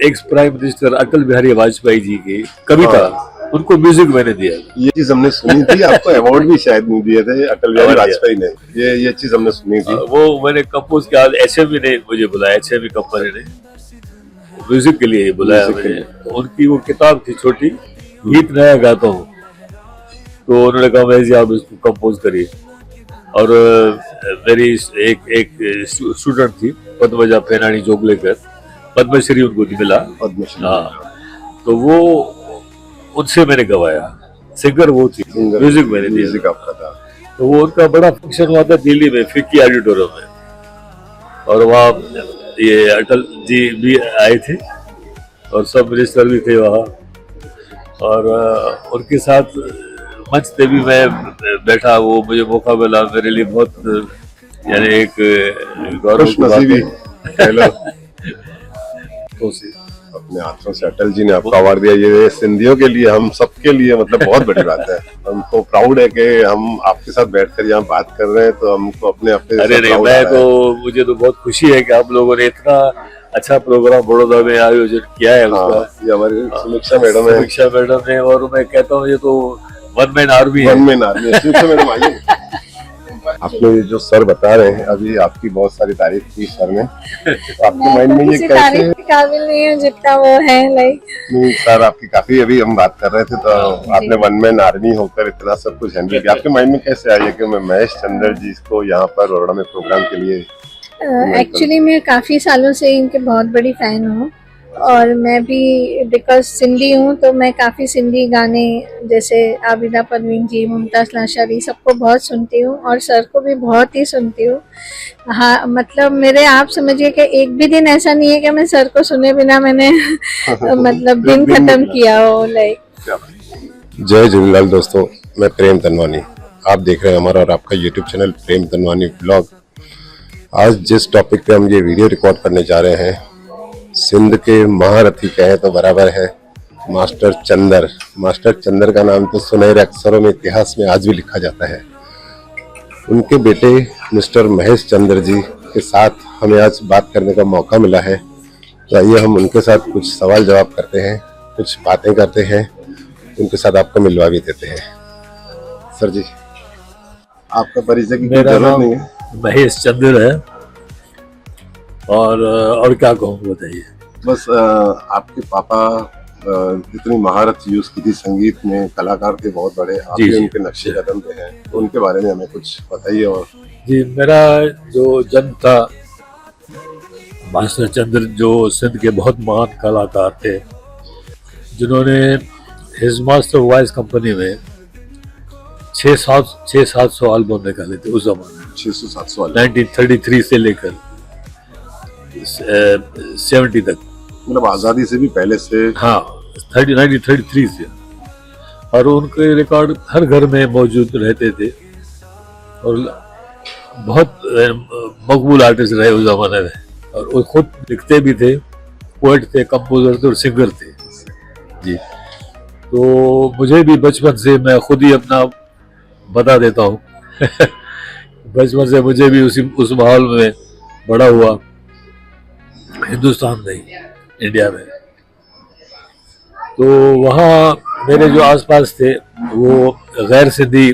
Ex prime minister Atal Bihari Vajpayee ji की कविता, उनको music मैंने दिया। ये चीज हमने सुनी थी, आपको अवार्ड भी शायद नहीं दिए थे अटल बिहारी वाजपेयी ने, ये चीज हमने सुनी थी। वो मैंने कंपोज किया, HMV ने मुझे बुलाया, HMV कंपनी ने म्यूजिक के लिए बुलाया मुझे। तो उनकी वो किताब थी छोटी, गीत नया गाता हूँ, तो उन्होंने कहा मैं जी आप इसको कंपोज करिए। और मेरी एक स्टूडेंट थी पद्मजा पेनानी जोगलेकर, पद्मश्री उनको मिला। हाँ, तो वो उनसे मैंने गवाया, सिंगर वो थी, म्यूजिक मैंने दिया। म्यूजिक आपका था। तो वो उनका बड़ा फंक्शन हुआ था दिल्ली में, फिक्की ऑडिटोरियम में, और वहाँ ये अटल जी भी आए थे और सब मिनिस्टर भी थे वहाँ, और उनके साथ मंच पे भी मैं बैठा, वो मुझे मौका मिला, मेरे लिए बहुत यानी एक गौरव की बात है। अपने हाथों से अटल जी ने आपको अवार्ड दिया, ये सिंधियों के लिए, हम सबके लिए मतलब बहुत बड़ी बात है। हमको प्राउड है कि हम आपके साथ बैठकर यहाँ बात कर रहे हैं, तो हमको अपने अरे नहीं, मैं तो मुझे तो बहुत खुशी है कि आप लोगों ने इतना अच्छा प्रोग्राम बड़ौदा में आयोजन किया है। ये हमारी समीक्षा मैडम है, समीक्षा मैडम ने, और मैं कहता हूँ ये तो वन मैन आर्मी है। समीक्षा मैडम आइए। आपने जो सर बता रहे हैं अभी, आपकी बहुत सारी तारीफ की सर ने, तो आपके माइंड में ये कैसे? तारीफ के काबिल नहीं है जितना वो है, लाइक नहीं सर, आपकी काफी, अभी हम बात कर रहे थे तो आपने वन मैन आर्मी होकर इतना सब कुछ हैंडल किया, आपके माइंड में कैसे आया कि मैं महेश चंद्र जी को यहाँ पर बड़ौदा में प्रोग्राम के लिए? एक्चुअली मैं काफी सालों से इनके बहुत बड़ी फैन हूँ, और मैं भी बिकॉज सिंधी हूँ तो मैं काफ़ी सिंधी गाने जैसे आबिदा परवीन जी, मुमताज़ लाशारी, सबको बहुत सुनती हूँ, और सर को भी बहुत ही सुनती हूँ। हाँ, मतलब मेरे, आप समझिए कि एक भी दिन ऐसा नहीं है कि मैं सर को सुने बिना मैंने मतलब दिन खत्म किया हो, लाइक। जय झूलेलाल दोस्तों, मैं प्रेम तनवानी, आप देख रहे हैं हमारा और आपका यूट्यूब चैनल प्रेम तनवानी ब्लॉग। आज जिस टॉपिक पे हम ये वीडियो रिकॉर्ड करने जा रहे हैं, सिंध के महारथी कहें तो बराबर है, मास्टर चंदर। मास्टर चंदर का नाम तो सुनहरे अक्षरों में इतिहास में आज भी लिखा जाता है। उनके बेटे मिस्टर महेश चंद्र जी के साथ हमें आज बात करने का मौका मिला है, तो आइए हम उनके साथ कुछ सवाल जवाब करते हैं, कुछ बातें करते हैं, उनके साथ आपको मिलवा भी देते हैं। सर जी, आपका परिचय की मेरा जरूरत नाम नहीं है, महेश चंद्र है, और क्या कहूँ बताइए। बस आपके पापा इतनी महारत यूज की थी संगीत में, कलाकार थे बहुत बड़े, आप भी उनके नक्शे कदम पे हैं, तो उनके बारे में हमें कुछ बताइए। और जी, मेरा जो जन्म था, मास्टर चंद्र जो सिंध के बहुत महान कलाकार थे, जिन्होंने हिज मास्टर वॉइस कंपनी में 600-700 एल्बम निकाले थे उस जमाने में। 600-700 1933 से लेकर 70 तक, मतलब आजादी से भी पहले से। हाँ, 1933 से, और उनके रिकॉर्ड हर घर में मौजूद रहते थे, और बहुत मकबूल आर्टिस्ट रहे उस जमाने में, और वो खुद लिखते भी थे, पोएट थे, कंपोजर थे और सिंगर थे जी। तो मुझे भी बचपन से, मैं खुद ही अपना बता देता हूँ बचपन से मुझे भी उस माहौल में बड़ा हुआ, हिंदुस्तान नहीं, इंडिया में। तो वहाँ मेरे जो आसपास थे वो गैर सिंधी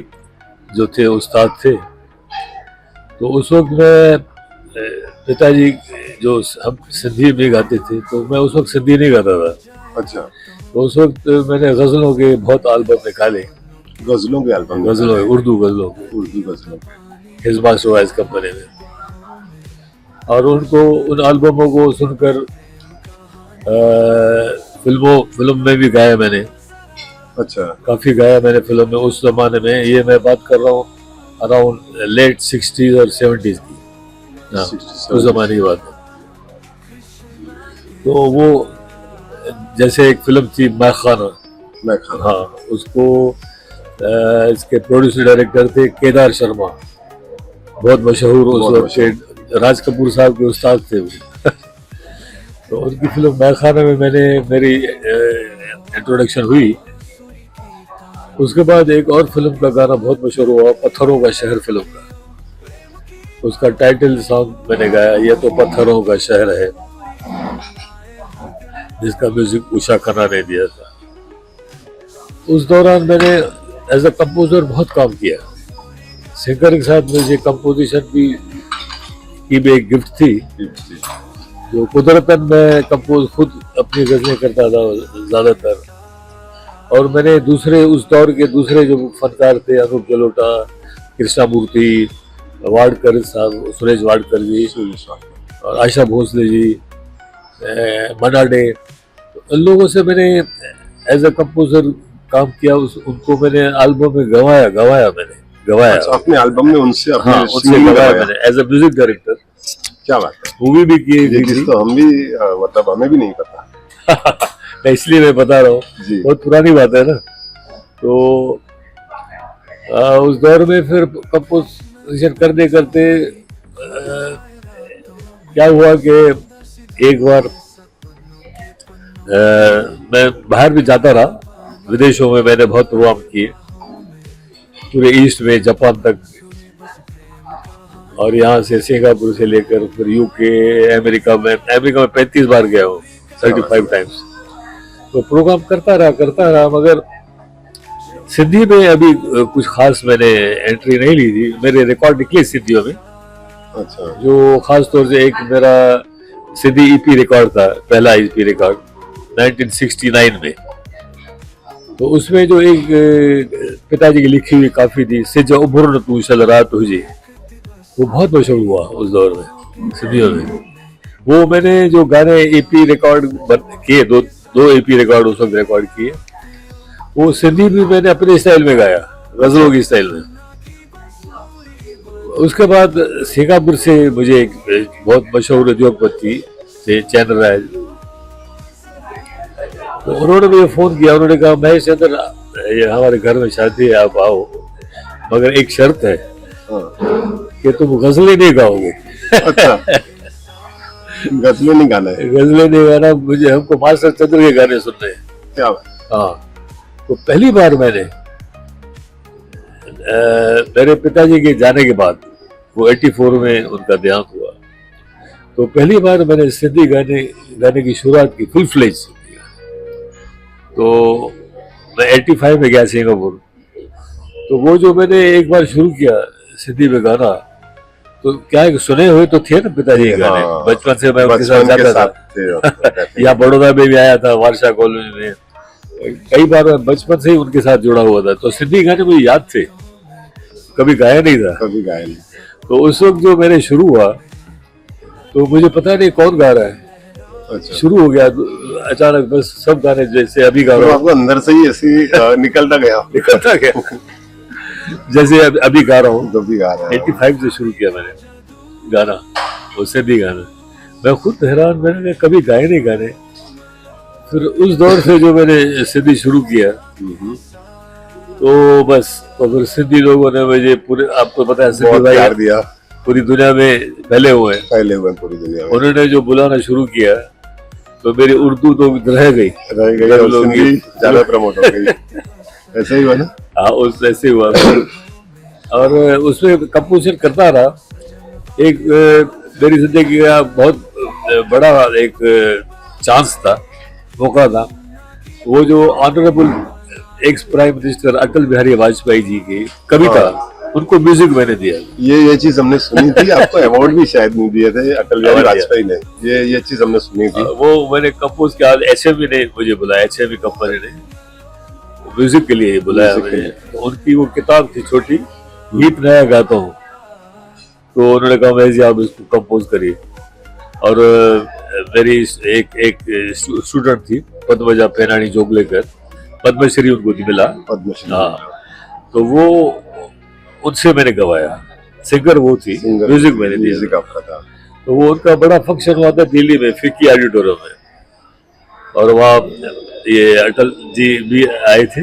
जो थे उस्ताद थे, तो उस वक्त मैं, पिताजी जो हम सिंधी में गाते थे, तो मैं उस वक्त सिंधी नहीं गाता था। अच्छा, तो उस वक्त मैंने गज़लों के बहुत एल्बम निकाले। गजलों के एल्बम? गज़लों, उर्दू गज़लों, हिज मास्टर वॉइस कंपनी में, और उनको, उन एल्बमों को सुनकर फिल्म में भी गाया मैंने। अच्छा, काफी गाया मैंने फिल्म में उस जमाने में। ये मैं बात कर रहा हूँ अराउंड लेट 60s और 70s की, उस जमाने की बात है। तो वो जैसे एक फिल्म थी मैं खाना, हाँ, उसको इसके प्रोड्यूसर डायरेक्टर थे केदार शर्मा, बहुत मशहूर उस वक्त राज कपूर साहब के उस्ताद थे वो तो उनकी फिल्म मैं खाना में मेरी इंट्रोडक्शन हुई। उसके बाद एक और फिल्म का गाना बहुत मशहूर हुआ, पत्थरों का शहर फिल्म का, उसका टाइटल सॉन्ग मैंने गाया, ये तो पत्थरों का शहर है। जिसका म्यूजिक उषा खन्ना ने दिया था। उस दौरान मैंने एज अ कंपोजर बहुत काम किया। सिंगर के साथ मुझे कंपोजिशन की भी एक गिफ्ट थी, जो कुदरतन मैं कंपोज खुद अपनी गजलें करता था ज़्यादातर। और मैंने दूसरे उस दौर के दूसरे जो फनकार थे, अनूप जलोटा, कृष्णामूर्ति, वाडकर साहब, सुरेश वाडकर जी और आशा भोसले जी, मन्ना डे, तो इन लोगों से मैंने एज अ कंपोजर काम किया। उनको मैंने एल्बम में गवाया मैंने। अच्छा, अपने एल्बम में उनसे अपने हाँ, उनसे सिंगिंग गवाया करवाया। मैंने एज अ म्यूजिक डायरेक्टर। क्या बात है, मूवी भी की ये चीज तो हम भी मतलब हमें भी नहीं पता। इसलिए मैं बता रहा हूँ, जी। बहुत पुरानी बात है ना। तो उस दौर में फिर कंपोजिशन करते करते क्या हुआ कि एक बार मैं बाहर भी जाता रहा, विदेशों में मैंने बहुत प्रोग्राम किए, पूरे ईस्ट में, जापान तक, और यहाँ से सिंगापुर से लेकर फिर यूके, अमेरिका में 35 बार गया हूँ, 35 टाइम्स। तो प्रोग्राम करता रहा, मगर सिंधी में अभी कुछ खास मैंने एंट्री नहीं ली थी। मेरे रिकॉर्ड निकले सिंधियों में। अच्छा, जो खास तौर से एक मेरा सिंधी ईपी रिकॉर्ड था, पहला ईपी रिकॉर्ड 1969 में। तो उसमें जो एक पिताजी की लिखी हुई काफी थी, सिज उभर तू शल रात हुई, वो बहुत मशहूर हुआ उस दौर में सिंधियों में। वो मैंने जो गाने ईपी रिकॉर्ड किए, दो ईपी रिकॉर्ड उस वक्त रिकॉर्ड किए, वो सिंधी भी मैंने अपने स्टाइल में गाया, गजलों की स्टाइल में। उसके बाद सिंगापुर से मुझे एक बहुत मशहूर उद्योगपति थे, चैन राय, तो उन्होंने मुझे फोन किया। उन्होंने कहा, महेश चंद्र, ये हमारे घर में शादी है, आप आओ, मगर एक शर्त है कि तुम गजलें नहीं गाओगे। अच्छा, गजलें नहीं गाना है। गजलें नहीं गाना, मुझे हमको मास्टर चंद्र के गाने सुनने हैं। क्या बात। हाँ, तो पहली बार मैंने मेरे पिताजी के जाने के बाद, वो 84 में उनका देहांत हुआ, तो पहली बार मैंने सिंधी गाने की शुरुआत की फुल फ्लेज। तो मैं 85 में गया सिंगापुर, तो वो जो मैंने एक बार शुरू किया सिंधी में गाना, तो क्या है, सुने हुए तो थे ना पिताजी के गाने, हाँ, बचपन से मैं उनके साथ जाता था। यहाँ बड़ौदा में भी आया था, वारसा कॉलोनी में, कई बार मैं बचपन से ही उनके साथ जुड़ा हुआ था। तो सिंधी गाने मुझे याद थे, कभी गाया नहीं था। कभी गाया नहीं। तो उस वक्त जो मैंने शुरू हुआ, तो मुझे पता नहीं कौन गा रहा है, अच्छा, शुरू हो गया अचानक, बस सब गाने जैसे अभी गा तो रहा हूँ, आपको अंदर से ही ऐसे निकलता निकलता गया जैसे अभी गा रहा हूँ। जो भी गा रहा है। 85 से शुरू किया मैंने गाना, वो सिंधी गाना। मैं खुद हैरान, मैंने कभी गाए नहीं गाने। फिर उस दौर से जो मैंने सिंधी शुरू किया, तो बस, तो फिर सिंधी लोगों ने मुझे पूरे, आपको पता है सिंधी बहुत भाई प्यार दिया, पूरी दुनिया में फैले हुए हैं। पहले हुए पूरी दुनिया में। उन्होंने जो बुलाना शुरू किया, तो मेरी उर्दू तो रह गई और सिंधी ज्यादा प्रमोट हो गई। ऐसे ही हुआ ना। हाँ, उस ऐसे हुआ। और उसमें कंपोजिशन करता रहा। एक मेरी जिंदगी का बहुत बड़ा एक चांस था, मौका था, वो जो honourable ex prime minister Atal Bihari Vajpayee ji की कविता, उनको म्यूजिक मैंने दिया। ये चीज हमने सुनी थी। आपको अवार्ड भी शायद नहीं दिए थे अटल बिहारी वाजपेयी ने। ये चीज हमने सुनी थी। वो मैंने कंपोज किया, HMV ने मुझे बुलाया, HMV कंपनी ने म्यूजिक के लिए बुलाया मुझे। तो उनकी वो किताब थी छोटी, गीत नया गाता हूँ, तो उन्होंने कहा, मैं जी आप इसको कंपोज करिए। और मेरी एक स्टूडेंट थी, पद्मजा पेनानी जोगलेकर, पद्मश्री उनको मिला। पद्मश्री। हाँ, तो वो उनसे मैंने गवाया, सिंगर वो थी, म्यूजिक मैंने दिया। म्यूजिक आपका था। तो वो उनका बड़ा फंक्शन हुआ था दिल्ली में, फिक्की ऑडिटोरियम में, और वहाँ ये अटल जी भी आए थे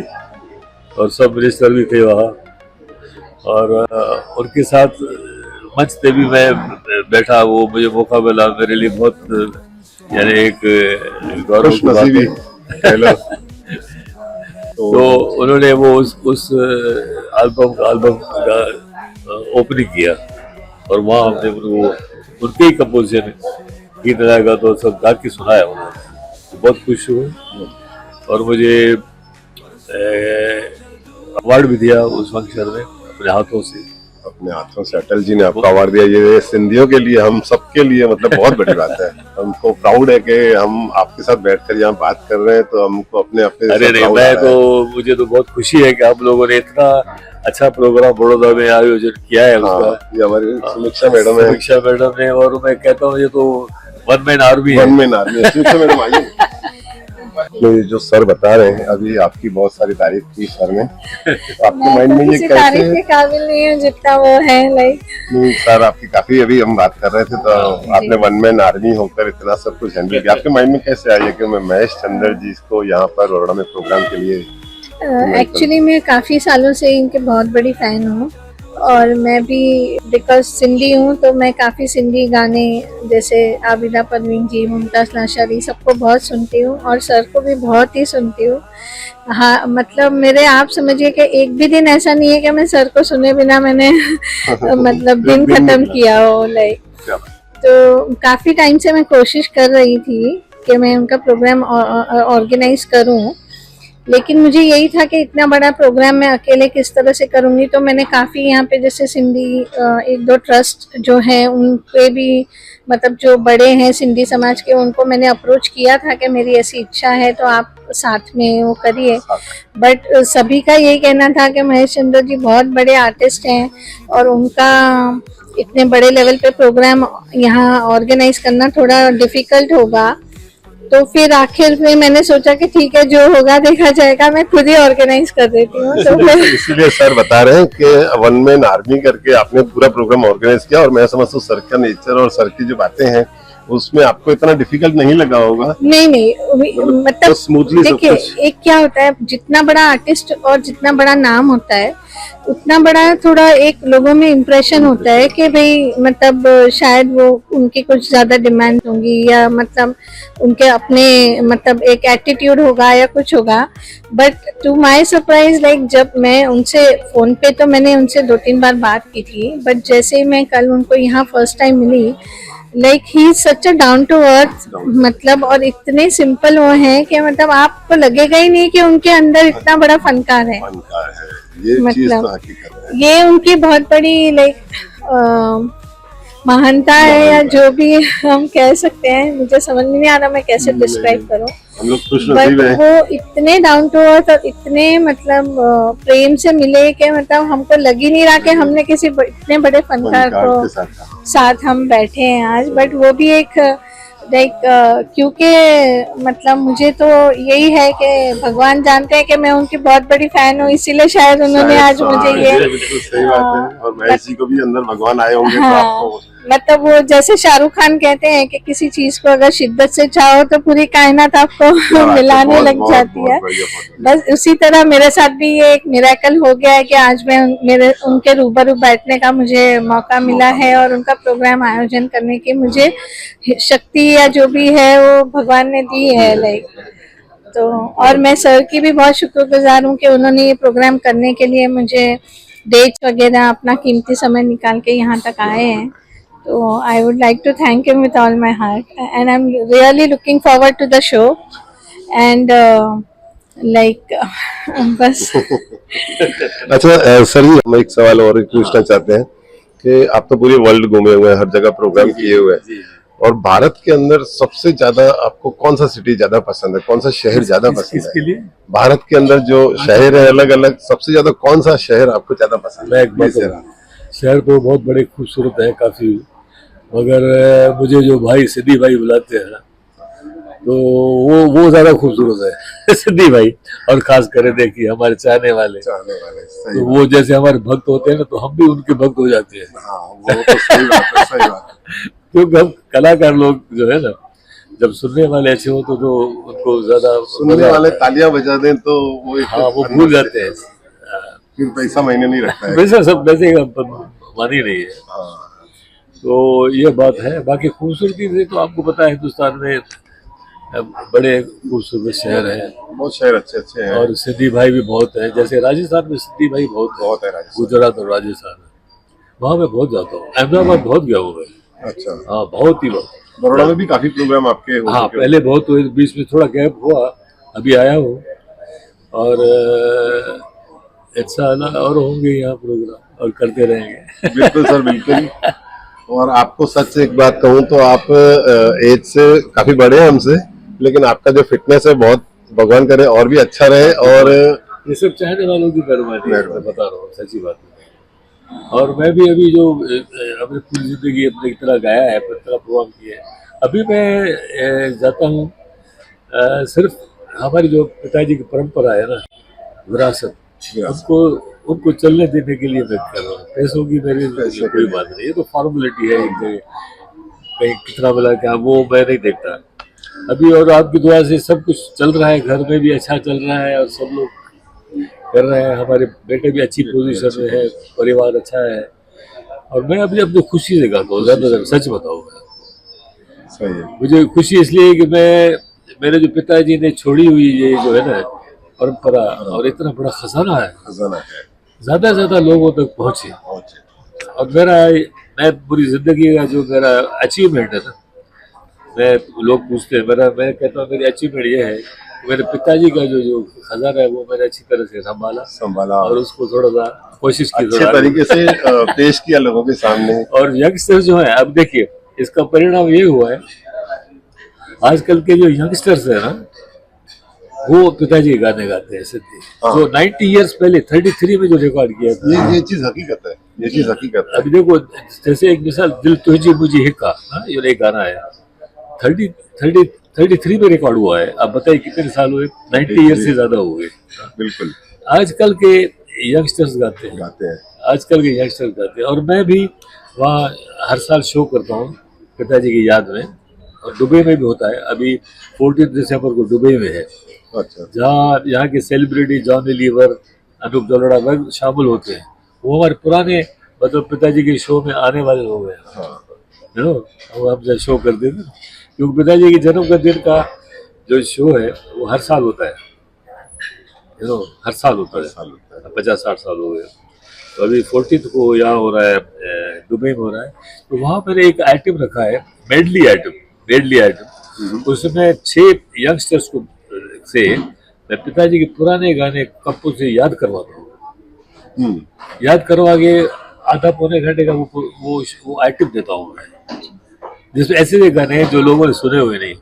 और सब मिनिस्टर भी थे वहाँ, और उनके साथ मंच पे भी मैं बैठा। वो मुझे मौका मिला, मेरे लिए बहुत यानी एक गौरव की बात है। तो उन्होंने वो उस एल्बम का ओपनिंग किया, और वहाँ हमने उनको उनके ही कंपोजिशन गीत लगाया, तो सब गा के सुनाया उन्होंने। बहुत खुश हूँ। और मुझे अवार्ड भी दिया उस फंक्शन में अपने हाथों से। अपने हाथों से अटल जी ने आपको अवार्ड दिया, ये सिंधियों के लिए, हम सबके लिए मतलब बहुत बड़ी बात है। हमको प्राउड है कि हम आपके साथ बैठकर यहाँ बात कर रहे हैं, तो हमको अपने अरे नहीं, मैं तो मुझे तो बहुत खुशी है कि आप लोगों ने इतना अच्छा प्रोग्राम बड़ौदा में आयोजन किया है। उसका ये हमारी समीक्षा मैडम है, समीक्षा मैडम ने, और मैं कहता हूँ ये तो वन मैन आर्मी है। समीक्षा मैडम आइए। तो ये जो सर बता रहे हैं, अभी आपकी बहुत सारी तारीफ की सर ने, तो आपके माइंड में ये कैसे? तारीफ के काबिल नहीं है जितना वो है, लाइक नहीं सर, आपकी काफी, अभी हम बात कर रहे थे तो आपने वन मैन आर्मी होकर इतना सब कुछ हैंडल किया, आपके माइंड में कैसे आया कि मैं महेश चंद्र जी को यहाँ पर बड़ौदा में प्रोग्राम के लिए? एक्चुअली मैं काफ़ी सालों से इनके बहुत बड़ी फ़ैन हूँ, और मैं भी बिकॉज सिंधी हूँ तो मैं काफ़ी सिंधी गाने जैसे आबिदा परवीन जी, मुमताज़ नाशरी, सबको बहुत सुनती हूँ, और सर को भी बहुत ही सुनती हूँ। हाँ, मतलब मेरे, आप समझिए कि एक भी दिन ऐसा नहीं है कि मैं सर को सुने बिना मैंने मतलब दिन खत्म किया हो, लाइक। तो काफ़ी टाइम से मैं कोशिश कर रही थी कि मैं उनका प्रोग्राम ऑर्गेनाइज करूँ, लेकिन मुझे यही था कि इतना बड़ा प्रोग्राम मैं अकेले किस तरह से करूँगी। तो मैंने काफ़ी यहाँ पे जैसे सिंधी एक दो ट्रस्ट जो हैं उन पे भी, मतलब जो बड़े हैं सिंधी समाज के, उनको मैंने अप्रोच किया था कि मेरी ऐसी इच्छा है तो आप साथ में वो करिए। बट सभी का यही कहना था कि महेश चंद्र जी बहुत बड़े आर्टिस्ट हैं और उनका इतने बड़े लेवल पे प्रोग्राम यहाँ ऑर्गेनाइज करना थोड़ा डिफ़िकल्ट होगा। तो फिर आखिर में मैंने सोचा कि ठीक है, जो होगा देखा जाएगा, मैं खुद ही ऑर्गेनाइज कर देती हूँ। तो फिर इसीलिए सर बता रहे हैं कि वन मैन आर्मी करके आपने पूरा प्रोग्राम ऑर्गेनाइज किया, और मैं समझता हूँ सर का नेचर और सर की जो बातें हैं उसमें आपको इतना डिफिकल्ट नहीं लगा होगा। नहीं मतलब स्मूथली देखिए, एक क्या होता है, जितना बड़ा आर्टिस्ट और जितना बड़ा नाम होता है उतना बड़ा थोड़ा एक लोगों में इम्प्रेशन होता है कि भाई मतलब शायद वो उनकी कुछ ज्यादा डिमांड होंगी, या मतलब उनके अपने मतलब एक एटीट्यूड होगा या कुछ होगा। But to my surprise, like जब मैं उनसे फोन पे, तो मैंने उनसे 2-3 बार बात की थी, बट जैसे ही मैं कल उनको यहाँ फर्स्ट टाइम मिली, like he is such a down to earth, मतलब, और इतने सिंपल वो हैं कि मतलब आपको लगेगा ही नहीं कि उनके अंदर इतना बड़ा फनकार है। ये मतलब चीज तो हकीकत है। ये उनकी बहुत बड़ी लाइक महानता है, या जो भी हम कह सकते हैं, मुझे समझ में नहीं आ रहा मैं कैसे डिस्क्राइब करूं। हम लोग खुश बट नसीब हैं। वो इतने डाउन टू अर्थ और इतने मतलब प्रेम से मिले कि मतलब हमको लग ही नहीं रहा कि हमने किसी इतने बड़े फनकार को साथ हम बैठे हैं आज। बट वो भी एक लाइक क्योंकि मतलब मुझे तो यही है कि भगवान जानते हैं कि मैं उनकी बहुत बड़ी फैन हूँ, इसीलिए शायद उन्होंने आज मुझे ये बिल्कुल सही बात है। और महेश जी को भी अंदर भगवान आए होंगे। हाँ, तो आपको मतलब वो जैसे शाहरुख खान कहते हैं कि किसी चीज को अगर शिद्दत से चाहो तो पूरी कायनात आपको मिलाने लग जाती है। बस उसी तरह मेरे साथ भी ये एक मिरेकल हो गया है कि आज मैं उनके रूबरू बैठने का मुझे मौका मिला है, और उनका प्रोग्राम आयोजन करने की मुझे शक्ति या जो भी है वो भगवान ने दी है, लाइक। तो और मैं सर की भी बहुत शुक्रगुजार हूँ कि उन्होंने ये प्रोग्राम करने के लिए मुझे डेट्स वगैरह अपना कीमती समय निकाल के यहाँ तक आए हैं। तो I would like to thank him with all my heart, and I'm really looking forward to the show. And like बस। अच्छा सर जी, हम एक सवाल और पूछना चाहते हैं कि आप तो पूरी वर्ल्ड घूमे हुए हैं, हर जगह प्रोग्राम किए हुए हैं, और भारत के अंदर सबसे ज्यादा आपको कौन सा सिटी ज्यादा पसंद है, कौन सा शहर ज्यादा पसंद है? भारत के अंदर जो शहर है अलग अलग, सबसे ज्यादा कौन सा शहर आपको ज्यादा पसंद है? शहर तो बहुत बड़े खूबसूरत है काफी, मगर मुझे जो भाई सिद्धि भाई बुलाते हैं ना, तो वो ज्यादा खूबसूरत है सिद्धि भाई। और खास कर देखिए हमारे चाहने वाले तो वो जैसे हमारे भक्त होते हैं ना, तो हम भी उनके भक्त हो जाते हैं। वो तो सही बात है, सही बात है। क्योंकि हम कलाकार लोग जो है ना, जब सुनने वाले अच्छे हो तो उनको ज्यादा सुनने वाले तालियां बजा दें तो वो भूल जाते हैं, फिर पैसा मायने नहीं रखता है। वैसे सब वैसे मानी नहीं है। तो ये बात है। बाकी खूबसूरती से तो आपको पता है हिंदुस्तान में बड़े खूबसूरत शहर है, बहुत शहर अच्छे अच्छे हैं, और सिद्धि भाई भी बहुत है। जैसे राजस्थान में सिद्धि भाई बहुत है, गुजरात और राजस्थान में, वहाँ मैं बहुत जाता हूँ। अहमदाबाद बहुत गया हूँ मैं। अच्छा। हाँ, बहुत ही बहुत। बड़ौदा में भी काफी प्रोग्राम आपके हो हाँ चुके पहले बहुत हुए, बीच में थोड़ा गैप हुआ, अभी आया हूँ। और इंशाल्लाह और होंगे यहाँ प्रोग्राम और करते रहेंगे। हैं। बिल्कुल सर, बिल्कुल। और आपको सच एक बात कहूँ तो आप एज से काफी बड़े हैं हमसे, लेकिन आपका जो फिटनेस है बहुत, भगवान करे और भी अच्छा रहे। और ये सब चाहने वालों की मेहरबानी है, मैं बता रहा हूँ सच्ची बात है। और मैं भी अभी जो अपनी पूरी जिंदगी अपने की तरह गाया है, अपनी तरह प्रोग्राम किया है, अभी मैं जाता हूँ सिर्फ हमारी जो पिताजी की परंपरा है ना, विरासत, उसको उनको चलने देने के लिए मैं कर रहा हूँ। पैसों की मेरी कोई बात नहीं, ये तो फॉर्मेलिटी है एक जगह, कहीं कितना मिला क्या वो मैं नहीं देखता अभी। और आपकी दुआ से सब कुछ चल रहा है, घर में भी अच्छा चल रहा है और सब लोग कर रहे हैं, हमारे बेटे भी अच्छी पोजीशन में है, परिवार अच्छा है। और मैं अभी अपनी खुशी से गाता हूँ, ज्यादा सच बताऊंगा। सही है। मुझे खुशी इसलिए कि मैं, मेरे जो पिताजी ने छोड़ी हुई ये जो है ना परंपरा, और इतना बड़ा खजाना है, खजाना है। ज्यादा से ज्यादा लोगों तक पहुंचे। और मैं पूरी जिंदगी का जो मेरा अचीवमेंट है ना, लोग पूछते हैं, मैं कहता हूँ मेरी अचीवमेंट ये है कि मेरे पिताजी का जो खजाना है वो मैंने अच्छी तरह से संभाला और उसको थोड़ा सा कोशिश की, अच्छे तरीके से पेश किया लोगों के सामने। और यंगस्टर जो है, अब देखिए इसका परिणाम ये हुआ है, आजकल के जो यंगस्टर्स है ना, वो पिताजी गाने गाते हैं सिद्धि, जो 90 इयर्स पहले 33 में जो रिकॉर्ड किया था। ये चीज हकीकत है, ये चीज हकीकत है। अभी देखो, जैसे एक मिसाल, दिल तुझे मुझे हिक्का, ये एक गाना है 33 में रिकॉर्ड हुआ है। अब बताइए कितने साल हुए, 90 ईयर से ज्यादा हो गए। बिल्कुल। आजकल के यंगस्टर्स गाते हैं, आजकल के यंगस्टर्स गाते हैं। और मैं भी वहाँ हर साल शो करता हूँ पिताजी की याद में, और दुबई में भी होता है। अभी 14 दिसंबर को दुबई में है, अच्छा। जहाँ यहाँ के सेलिब्रिटी जॉनी लीवर, अनूप जलोटा वह शामिल होते हैं। वो हमारे पुराने मतलब पिताजी के शो में आने वाले लोग हैं। हाँ। वो हम जब शो करते थे, क्योंकि पिताजी के जन्म का दिन का जो शो है वो हर साल होता है, हर साल होता है। 50-60 साल हो गए। तो अभी 14 को यहाँ हो रहा है, दुबई में हो रहा है। तो वहाँ मैंने एक आइटम रखा है, मेडली आइटम। उसमें 6 यंगस्टर्स को से मैं पिताजी के पुराने गाने कप्पू से याद करवाता हूँ। याद करवा के आधा पौने घंटे का वो आइटम देता हूँ मैं, जिसमें ऐसे गाने हैं जो लोगों ने सुने हुए नहीं।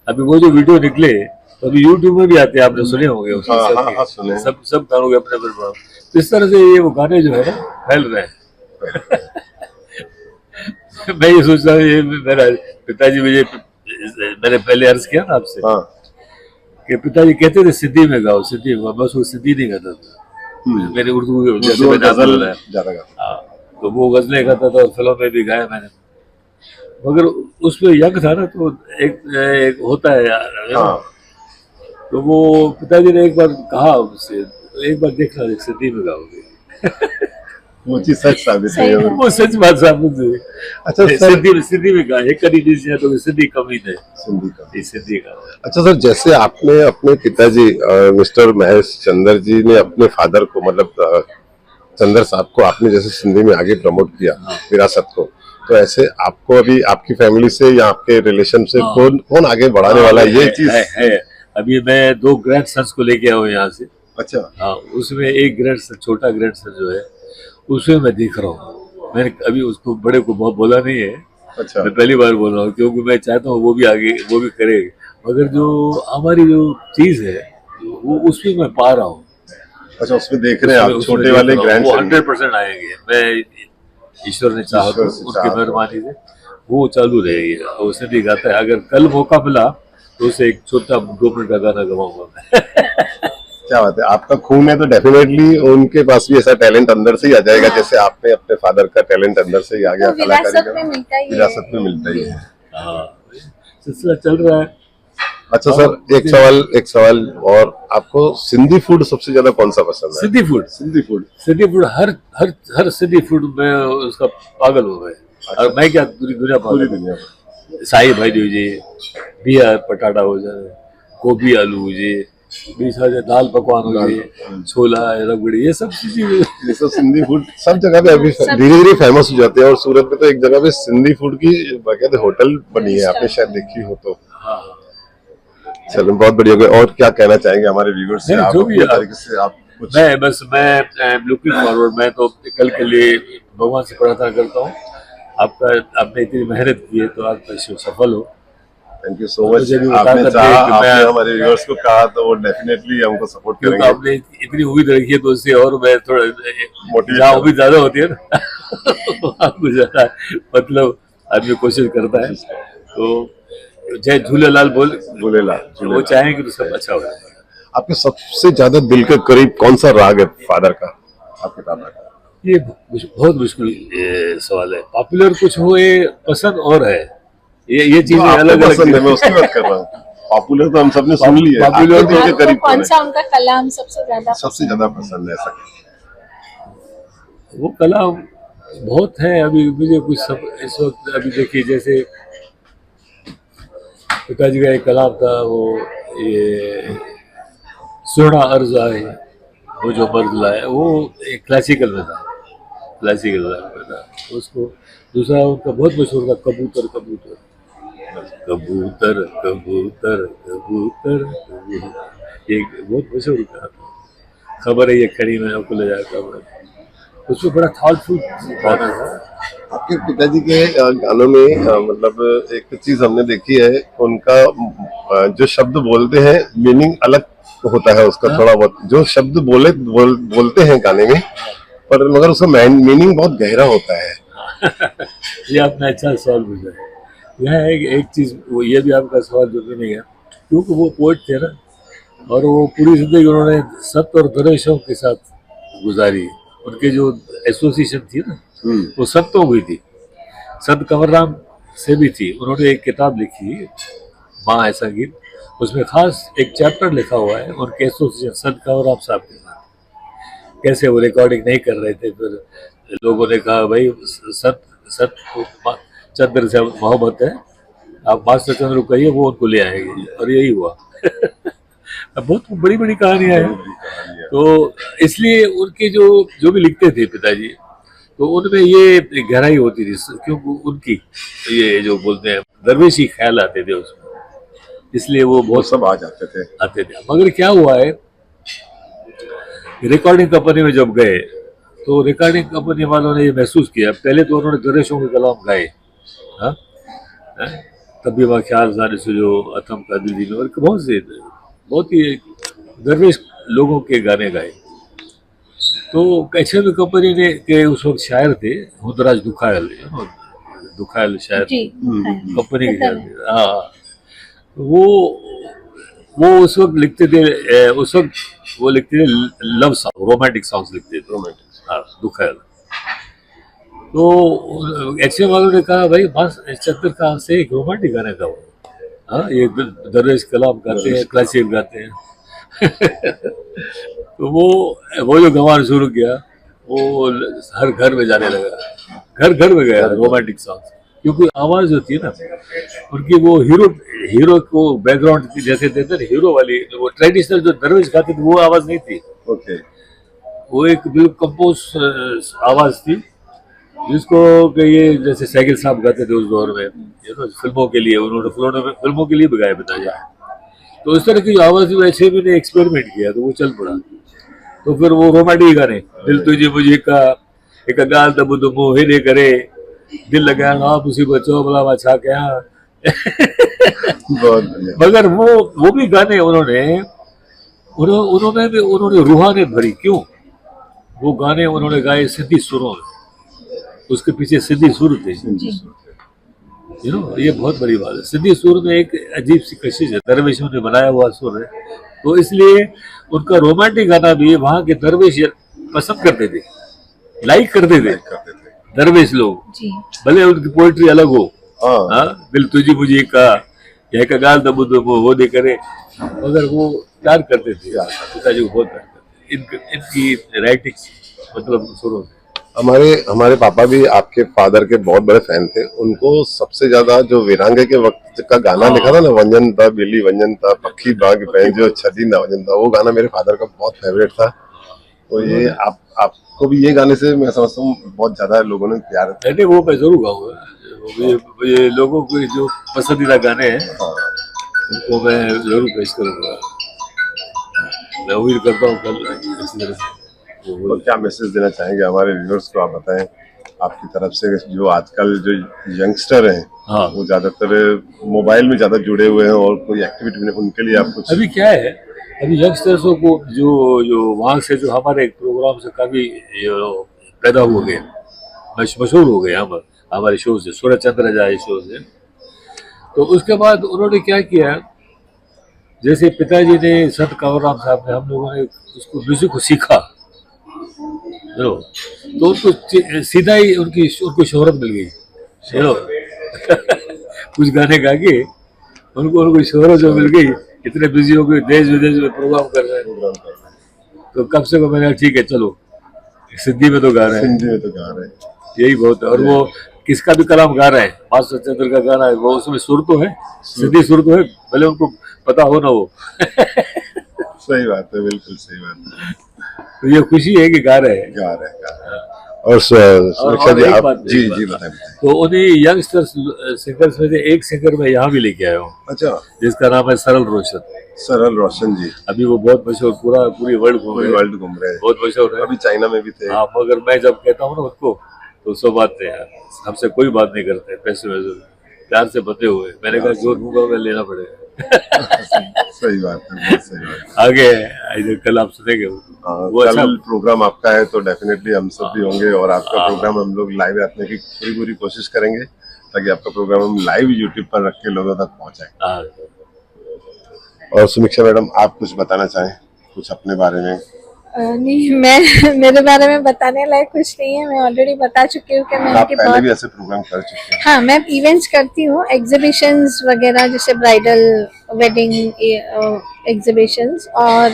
अभी वो जो वीडियो निकले तो अभी यूट्यूब में भी आते हैं, आपने सुने होंगे उसके, सब गानों के अपने अपने। तो इस तरह से ये वो गाने जो है ना फैल रहे हैं। मैं ये सोच रहा हूँ, ये मेरा पिताजी मुझे, मैंने पहले अर्ज किया ना आपसे कि पिताजी कहते थे सिद्धि में गाओ, सिद्धि में गाओ, मैं उसको सिद्धि नहीं गाता था। मेरे उर्दू जैसे में गजल है, तो वो गजलें गाता था और फिल्मों में भी गाया मैंने। मगर उसमें यंग था ना, तो एक होता है यार, तो वो पिताजी ने एक बार कहा उससे, एक बार देखना सिद्धि में गाओगे। वो चीज सच साबित हुई, वो सच बात साबित हुई। अच्छा सर, सिद्धि में गा, एक कड़ी तो सिद्धि कमी थे, सिद्धि का। अच्छा सर, जैसे आपने अपने पिताजी मिस्टर महेश चंद्र जी ने अपने फादर को, मतलब चंद्र साहब को आपने जैसे सिंधी में आगे प्रमोट किया विरासत को, तो ऐसे आपको अभी आपकी फैमिली से या आपके रिलेशन से कौन आगे बढ़ाने वाला है? ये चीज है। अभी मैं 2 ग्रैंड सन्स को लेके आया हूँ यहाँ से। अच्छा। हाँ, उसमें एक ग्रैंड सन, छोटा ग्रैंड सन जो है, उसमें मैं देख रहा हूँ। मैंने अभी उसको बड़े को बहुत बोला नहीं है। अच्छा। मैं पहली बार बोल रहा हूँ, क्योंकि मैं चाहता हूँ वो भी आगे, वो भी करे। मगर जो हमारी जो चीज है वो उसमें मैं पा रहा हूँ। अच्छा, उसमें देख रहे हैं आप छोटे वाले ग्रैंड सन? 100% आएंगे। मैं ईश्वर ने चाहा तो उनकी मेहरबानी से वो चालू रहेगी। उसने भी गाता है, अगर कल मौका मिला तो उसे एक छोटा 2 मिनट का गाना गवाऊंगा मैं। क्या बात है, आपका खून है तो डेफिनेटली उनके पास भी ऐसा टैलेंट अंदर से ही आ जाएगा, जैसे आपने अपने फादर का टैलेंट अंदर से ही आ गया। विरासत में मिलता ही है। हाँ, सिलसिला चल रहा है। अच्छा सर, एक सवाल और, आपको सिंधी फूड सबसे ज्यादा कौन सा पसंद है? सिंधी फूड हर सिंधी फूड में उसका पागल हो गए। और मैं क्या, पूरी दुनिया साई भाॼी हुजे, बिह पटाटा हुजनि, गोभी आलू हुजे, 20,000 दाल पकवान हो गई, छोला रबड़ी, ये सब चीजें ये सब सिंधी फूड सब जगह पे अभी धीरे धीरे फेमस हो जाते हैं। और सूरत में तो एक जगह पे सिंधी फूड की बाकायदा होटल बनी है, आपने शायद देखी हो तो। हाँ। चलो बहुत बढ़िया हो गया। और क्या कहना चाहेंगे हमारे व्यूअर्स से? नहीं, आप जो भी अपने आप- तरीके से आप कुछ मैं लुकिंग फॉरवर्ड, मैं तो कल के लिए भगवान से प्रार्थना करता हूँ आपने इतनी मेहनत की है तो आप सफल हो। Thank you so much. मुझे भी आपने बता चाहा, करके कि आपने मैं- हमारे व्यूअर्स को कहा तो वो डेफिनेटली हमको सपोर्ट क्योंकि करेंगे। आपने इतनी उम्मीद रखी है तो उससे और मैं थोड़ा Motivate जहाँ कर- उम्मीद ज्यादा होती है ना आपको ज्यादा मतलब आदमी कोशिश करता है। तो जय झूलेलाल झूलेलाल वो झूलेलाल। चाहें कि तो सब अच्छा हो जाए। आपके सबसे ज्यादा दिल के करीब कौन सा राग है फादर का, आपके दादा का? ये बहुत मुश्किल सवाल है। पॉपुलर कुछ हो, ये पसंद और है, ये चीजें आपको अलग अलग पसंद है, मैं उसकी बात कर रहा हूँ। पॉपुलर तो हम सबने सुन लिया है। Popular आपके दिल के आपको करीब कौन कौन सा उनका कलाम सबसे ज्यादा है? सबसे ज्यादा पसंद है ऐसा? वो कला बहुत है। अभी मुझे कुछ सब इस वक्त अभी देखिए, जैसे पिताजी का एक कलाम था, वो ये सोना अर्ज आए वो जो मर्द लाए, वो एक क्लासिकल में था, क्लासिकल में था। उसको दूसरा उनका बहुत मशहूर था, कबूतर कबूतर कबूतर कबूतर कबूतर कबूतर, ये बहुत मशहूर था। खबर है ये खड़ी में आपको ले जाकर, उसमें बड़ा थॉटफुल गाना था। आपके पिताजी के गानों में मतलब एक चीज हमने देखी है, उनका जो शब्द बोलते हैं मीनिंग अलग होता है उसका। थोड़ा बहुत जो शब्द बोलते हैं गाने में, पर मगर उसका मीनिंग बहुत गहरा होता है। ये आपने अच्छा सवाल पूछा है। यह एक चीज, वो ये भी आपका सवाल जो नहीं है, क्योंकि वो पोएट थे ना, और वो पूरी जिंदगी उन्होंने सत्य और दर्वेशों के साथ गुजारी। उनके जो एसोसिएशन थी ना, वो संतों हुई थी, संत कंवरराम से भी थी। उन्होंने एक किताब लिखी, माँ है संगीत, उसमें खास एक चैप्टर लिखा हुआ है उनके एसोसिएशन संत कंवरराम साहब के साथ। कैसे वो रिकॉर्डिंग नहीं कर रहे थे, फिर लोगों ने कहा भाई सत को चंद्र से मोहब्बत है, आप मास्टर चंद्र को कहिए, वो उनको ले आएंगे, और यही हुआ। बहुत बड़ी बड़ी कहानियां हैं। तो इसलिए उनके जो भी लिखते थे पिताजी, तो उनमें ये गहराई होती थी, क्योंकि उनकी ये जो बोलते हैं दरवेशी ख्याल आते थे उसमें, इसलिए वो वो बहुत सब आ जाते थे। आते थे। मगर क्या हुआ है, रिकॉर्डिंग कंपनी में जब गए तो रिकॉर्डिंग कंपनी वालों ने ये महसूस किया, पहले तो उन्होंने दरवेशों के कलाम गाए, हाँ, तभी वह ख्याल जाने से जो अथम का दिल में, और बहुत ही दरवेश लोगों के गाने गाए। तो कैसे कंपनी ने के उस वक्त शायर थे हुदराज दुखायल शायर, जी कंपनी के शायर थे। हाँ, वो उस वक्त लिखते थे, उस वक्त वो लिखते थे लव सॉन्ग, रोमांटिक सॉन्ग्स लिखते थे। हाँ, दुखायल। तो एचएम वालों ने कहा भाई चक्कर कहाँ से एक रोमांटिक गाने का, हाँ, ये दरवेश कलाम गाते हैं, क्लासिकल गाते हैं। तो वो जो गंवार शुरू किया, वो हर घर में जाने लगा, घर घर में गया रोमांटिक सॉन्ग। क्योंकि आवाज होती है ना उनकी, वो हीरो को बैकग्राउंड जैसे देते थे, हीरो वाली वो ट्रेडिशनल जो दरवेश गाते थे वो आवाज नहीं थी। ओके, वो एक बिल्कुल कंपोज आवाज थी, जिसको कि ये जैसे साइकिल साहब गाते थे उस दौर में, फिल्मों के लिए, उन्होंने फिल्मों के लिए भी गाए पिताजी। तो इस तरह की जो आवाज थी, वैसे भी ने एक्सपेरिमेंट किया, तो वो चल पड़ा। तो फिर वो रोमांटिक गाने, दिल तुझे मुझे का एक गाल दबु दुमो हिरे करे, दिल लगा आप उसी बच्चों बोला बाछा क्या। मगर वो भी गाने उन्होंने रूहानियत भरी। क्यों? वो गाने उन्होंने गाए सिद्धि सुरों में, उसके पीछे सिद्धि सुर थे। ये बहुत बड़ी बात है। सिद्धि सुर में एक अजीब सी कशिश है, दरवेशों ने बनाया हुआ सुर है, तो इसलिए उनका रोमांटिक गाना भी वहाँ के दरवेश पसंद करते थे, लाइक करते थे दरवेश लोग, भले उनकी पोइट्री अलग हो। हाँ, दिल तुझी मुझे का यह का गाल दबो दबो वो दे करे, मगर वो प्यार करते थे, पिताजी को बहुत प्यार करते थे। इनकी राइटिंग मतलब सुरों में। हमारे पापा भी आपके फादर के बहुत बड़े फैन थे। उनको सबसे ज्यादा जो वीरांगे के वक्त का गाना लिखा था ना, वंजन था बिल्ली वंजन था पक्की बाग पहन जो छदी ना वंजन था, वो गाना मेरे फादर का बहुत फेवरेट था। तो ये आपको भी ये गाने से मैं समझता हूँ बहुत ज्यादा लोगों ने प्यार। नहीं वो मैं जरूर गाऊंगा। ये लोगों के जो पसंदीदा गाने हैं उनको मैं जरूर पेश करूंगा। मैं उम्मीद करता हूँ कल इसी तरह से। और क्या मैसेज देना चाहेंगे हमारे व्यूअर्स को, आप बताएं आपकी तरफ से। जो आजकल जो यंगस्टर हैं हाँ, वो ज्यादातर मोबाइल में ज्यादा जुड़े हुए हैं और कोई एक्टिविटी नहीं, उनके लिए आप कुछ। अभी क्या है, अभी यंगस्टर्सों को जो वहाँ से जो हमारे प्रोग्राम से काफी पैदा हो गए, मशहूर हो गए हमारे शो से, सूरज चंद्र जाए शो से। तो उसके बाद उन्होंने क्या किया, जैसे पिताजी ने संत कंवरराम साहब ने, हम लोगों ने उसको म्यूजिक को सीखा तो उनको सीधा ही उनको शोहरत मिल गई। चलो कुछ गाने गा के उनको शोहरत जो मिल गई, इतने बिजी हो गए, देश विदेश में प्रोग्राम कर रहे हैं। तो कब से को मैंने ठीक है चलो सिंधी में तो गा रहे हैं, यही बहुत है। और वो किसका भी कलाम गा रहे हैं, मास्टर चंद्र का गाना है, वो उसमें सुर तो है, सिंधी सुर तो है, भले उनको पता हो ना हो। सही बात है, बिल्कुल सही बात है। तो ये खुशी है कि गा रहे हैं। और सुरक्षा जी आप जी बताएं। तो उन्हीं यंगस्टर्स सिंगर्स में से एक सिंगर मैं यहाँ भी लेके आया हूँ। अच्छा, जिसका नाम है सरल रोशन। सरल रोशन जी अभी वो बहुत मशहूर, पूरी वर्ल्ड घूम रहे हैं, बहुत मशहूर है। अभी चाइना में भी थे। हाँ, मगर मैं जब कहता हूँ ना उनको तो सब बात है यार, हमसे कोई बात नहीं करते, पैसे वैसे प्यार से बंधे हुए। मैंने कहा जो दूंगा मैं लेना पड़ेगा। सही बात है, सही बात। आगे इधर कल आप सुनेंगे वो कल अच्छा प्रोग्राम आपका है तो डेफिनेटली हम सब भी होंगे और आपका प्रोग्राम हम लोग लाइव रखने की पूरी कोशिश करेंगे ताकि आपका प्रोग्राम हम लाइव यूट्यूब पर रख के लोगों तक पहुंचाएं। और समीक्षा मैडम आप कुछ बताना चाहें कुछ अपने बारे में? नहीं, मेरे बारे में बताने लायक कुछ नहीं है, मैं ऑलरेडी बता चुकी हूँ कि मैं आप पहले भी ऐसे प्रोग्राम कर चुके हैं? हाँ, मैं इवेंट्स करती हूँ, एग्जीबिशंस वगैरह, जैसे ब्राइडल वेडिंग एग्जीबिशंस, और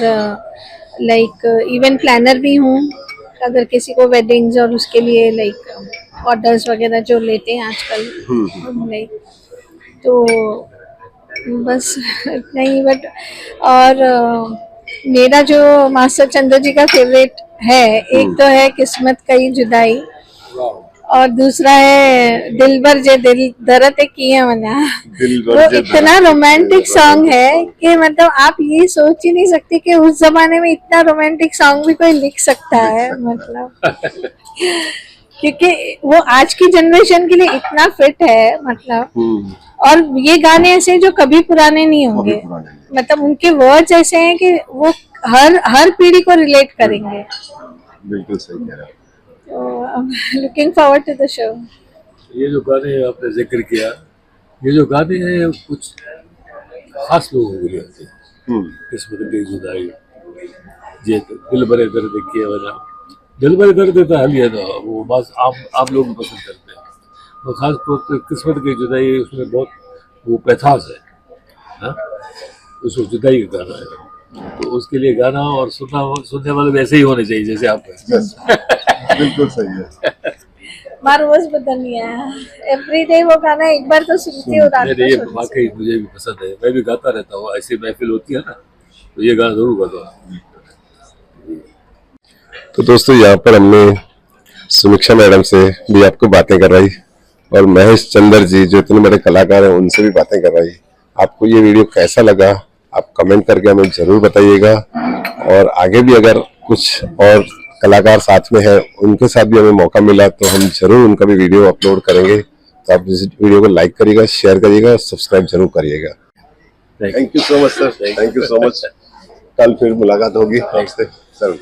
लाइक इवेंट प्लानर भी हूँ। अगर किसी को वेडिंग्स और उसके लिए लाइक ऑर्डर्स वगैरह जो लेते हैं आजकल, लाइक तो बस इतना ही। बट और मेरा जो मास्टर चंद्र जी का फेवरेट है, एक तो है किस्मत कई जुदाई, और दूसरा है दिल भर जे दिल दर्द किया मना। वो इतना रोमांटिक सॉन्ग है कि मतलब आप ये सोच ही नहीं सकते कि उस जमाने में इतना रोमांटिक सॉन्ग भी कोई लिख सकता है, मतलब क्योंकि वो आज की जनरेशन के लिए इतना फिट है, मतलब। और ये गाने ऐसे जो कभी पुराने नहीं होंगे, मतलब उनके वर्ड्स ऐसे हैं कि वो हर पीढ़ी को रिलेट करेंगे। बिल्कुल सही कह रहे हैं। तो looking forward to the show. ये जो गाने आपने जिक्र किया, ये जो गाने हैं कुछ खास लोगों के लिए होते हैं। किस्मत की जुदाई, ये तो दिल भरे दर्द किया वजह, दिल भरे दर्द तो हाल ना, वो बस आम लोग पसंद करते हैं। वो खास तौर पर किस्मत की जुदाई, उसमें बहुत वो पैथास है, उसको जुदाई का गाना है, तो उसके लिए गाना और सुनने वाले वैसे ही होने चाहिए जैसे आप हैं। बिल्कुल सही है। रोज बदनिया एवरीडे वो गाना एक बार तो सुनती हूँ रात को। ये वाकई मुझे भी पसंद है, मैं भी गाता रहता हूँ, ऐसी महफिल होती है ना तो ये गाना जरूर गाता हूँ। तो दोस्तों यहाँ पर हमने समीक्षा मैडम से भी आपको बातें करवाई और महेश चंद्र जी जो इतने बड़े कलाकार हैं उनसे भी बातें करवाई। आपको ये वीडियो कैसा लगा आप कमेंट करके हमें जरूर बताइएगा, और आगे भी अगर कुछ और कलाकार साथ में है उनके साथ भी हमें मौका मिला तो हम जरूर उनका भी वीडियो अपलोड करेंगे। तो आप इस वीडियो को लाइक करिएगा, शेयर करिएगा, सब्सक्राइब जरूर करिएगा। Thank you so much sir, thank you so much. कल फिर मुलाकात होगी आपसे सर।